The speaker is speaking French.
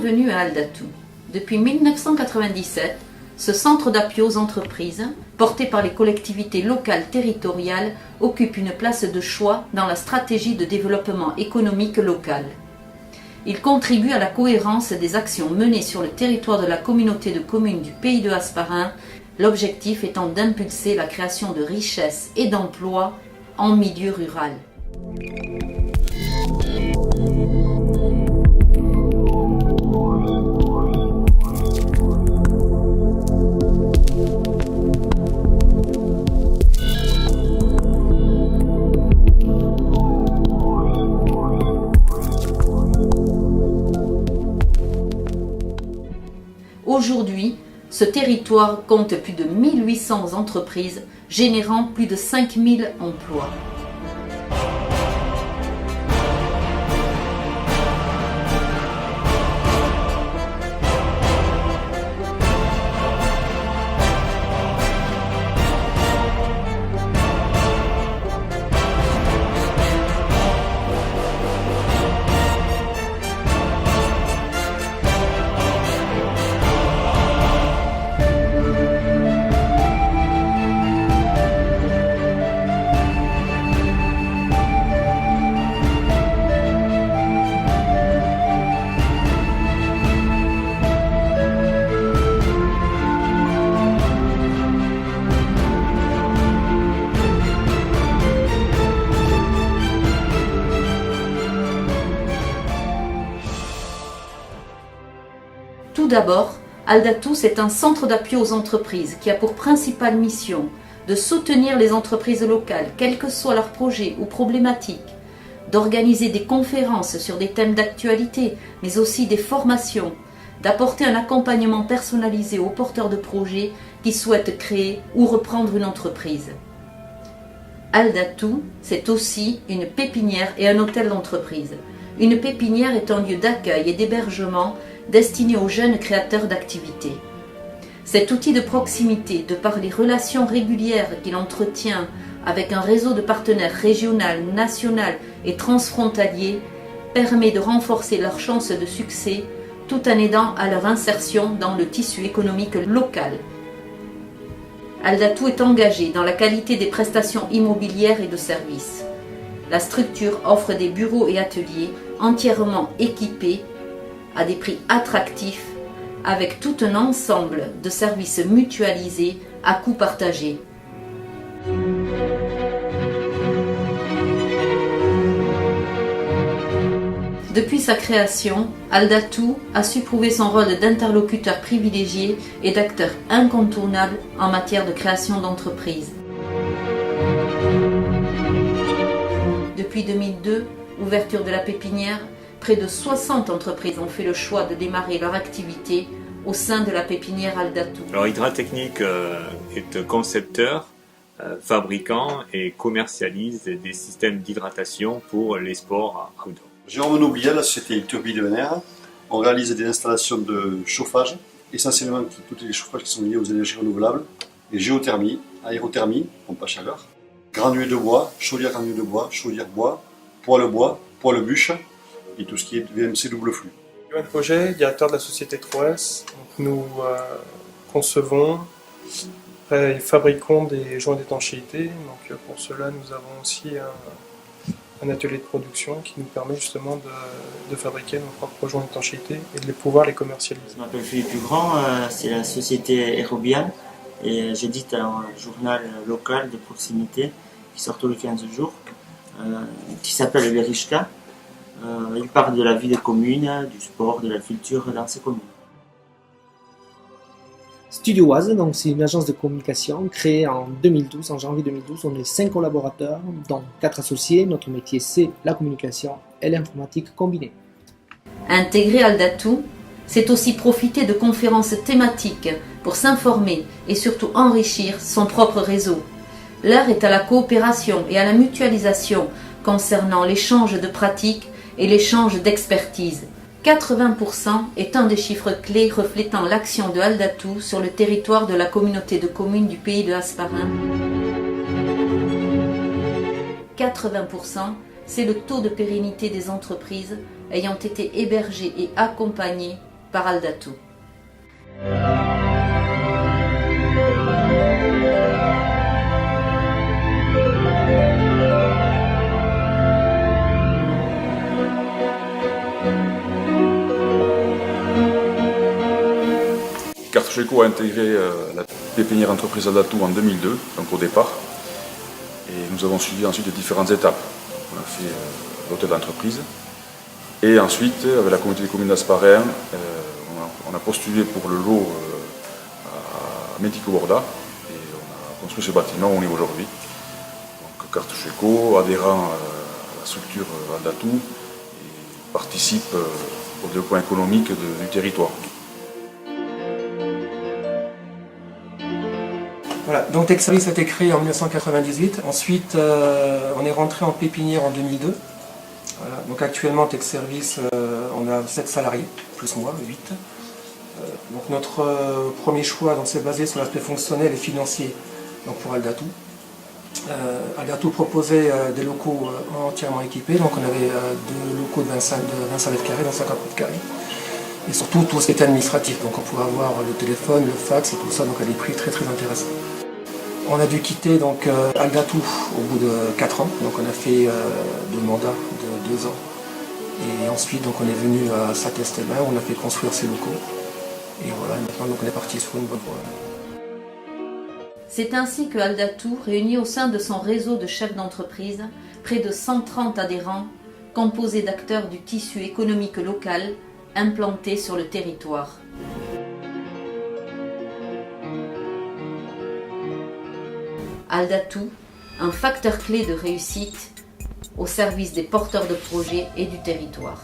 Bienvenue à Aldatou. Depuis 1997, ce centre d'appui aux entreprises, porté par les collectivités locales territoriales, occupe une place de choix dans la stratégie de développement économique local. Il contribue à la cohérence des actions menées sur le territoire de la communauté de communes du Pays de Hasparren, l'objectif étant d'impulser la création de richesses et d'emplois en milieu rural. Aujourd'hui, ce territoire compte plus de 1800 entreprises, générant plus de 5000 emplois. Tout d'abord, Aldatou, c'est un centre d'appui aux entreprises qui a pour principale mission de soutenir les entreprises locales, quels que soient leurs projets ou problématiques, d'organiser des conférences sur des thèmes d'actualité, mais aussi des formations, d'apporter un accompagnement personnalisé aux porteurs de projets qui souhaitent créer ou reprendre une entreprise. Aldatou, c'est aussi une pépinière et un hôtel d'entreprise. Une pépinière est un lieu d'accueil et d'hébergement destiné aux jeunes créateurs d'activités. Cet outil de proximité, de par les relations régulières qu'il entretient avec un réseau de partenaires régional, national et transfrontalier, permet de renforcer leurs chances de succès tout en aidant à leur insertion dans le tissu économique local. Aldatou est engagé dans la qualité des prestations immobilières et de services. La structure offre des bureaux et ateliers entièrement équipés à des prix attractifs, avec tout un ensemble de services mutualisés à coût partagé. Depuis sa création, Aldatou a su prouver son rôle d'interlocuteur privilégié et d'acteur incontournable en matière de création d'entreprises. Depuis 2002, ouverture de la pépinière, près de 60 entreprises ont fait le choix de démarrer leur activité au sein de la pépinière Aldatou. Alors Hydratechnique est concepteur, fabricant et commercialise des systèmes d'hydratation pour les sports outdoor. Jérôme Noblier, la société Turbie de NR, on réalise des installations de chauffage, essentiellement tous les chauffages qui sont liés aux énergies renouvelables, les géothermies, aérothermie, pompe à chaleur, granulés de bois, chaudière granulés de bois, chaudière bois, poêle bûche, et tout ce qui est VMC double flux. Johan Projet, directeur de la société 3S. Nous concevons et fabriquons des joints d'étanchéité. Donc pour cela, nous avons aussi un atelier de production qui nous permet justement de fabriquer nos propres joints d'étanchéité et de pouvoir les commercialiser. Je m'appelle Philippe Dugrand, c'est la société Aerobian et j'édite un journal local de proximité qui sort tous les 15 jours, qui s'appelle Verishka. Il parle de la vie des communes, du sport, de la culture dans ces communes. Studio Oise, donc c'est une agence de communication créée en 2012, en janvier 2012. On est 5 collaborateurs, dont 4 associés. Notre métier, c'est la communication et l'informatique combinée. Intégrer Aldatou, c'est aussi profiter de conférences thématiques pour s'informer et surtout enrichir son propre réseau. L'heure est à la coopération et à la mutualisation concernant l'échange de pratiques et l'échange d'expertise. 80% est un des chiffres clés reflétant l'action de Aldatou sur le territoire de la communauté de communes du Pays de Hasparren. 80%, c'est le taux de pérennité des entreprises ayant été hébergées et accompagnées par Aldatou. Cartoucheco a intégré la pépinière entreprise Aldatou en 2002, donc au départ. Et nous avons suivi ensuite différentes étapes. On a fait l'hôtel d'entreprise. Et ensuite, avec la communauté des communes d'Asparin, on a postulé pour le lot à Médico-Borda. Et on a construit ce bâtiment où on est aujourd'hui. Donc Cartoucheco, adhérent à la structure Aldatou, et participe au développement économique du territoire. Voilà, donc Texservice a été créé en 1998. Ensuite, on est rentré en pépinière en 2002. Voilà, donc actuellement, Texservice, on a 7 salariés, plus moi, 8. Donc notre premier choix s'est basé sur l'aspect fonctionnel et financier donc pour Aldatou. Aldatou proposait des locaux entièrement équipés, donc on avait 2 locaux de 25 mètres carrés, donc 50 mètres carrés. Et surtout tout ce qui était administratif, donc on pouvait avoir le téléphone, le fax et tout ça, donc à des prix très très intéressants. On a dû quitter donc Aldatou au bout de 4 ans, donc on a fait 2 mandats de 2 ans. Et ensuite donc on est venu à Saint-Esteban, où on a fait construire ces locaux. Et voilà, maintenant donc on est parti sur une bonne voie. C'est ainsi que Aldatou réunit au sein de son réseau de chefs d'entreprise près de 130 adhérents, composés d'acteurs du tissu économique local implantés sur le territoire. Aldatou, un facteur clé de réussite au service des porteurs de projets et du territoire.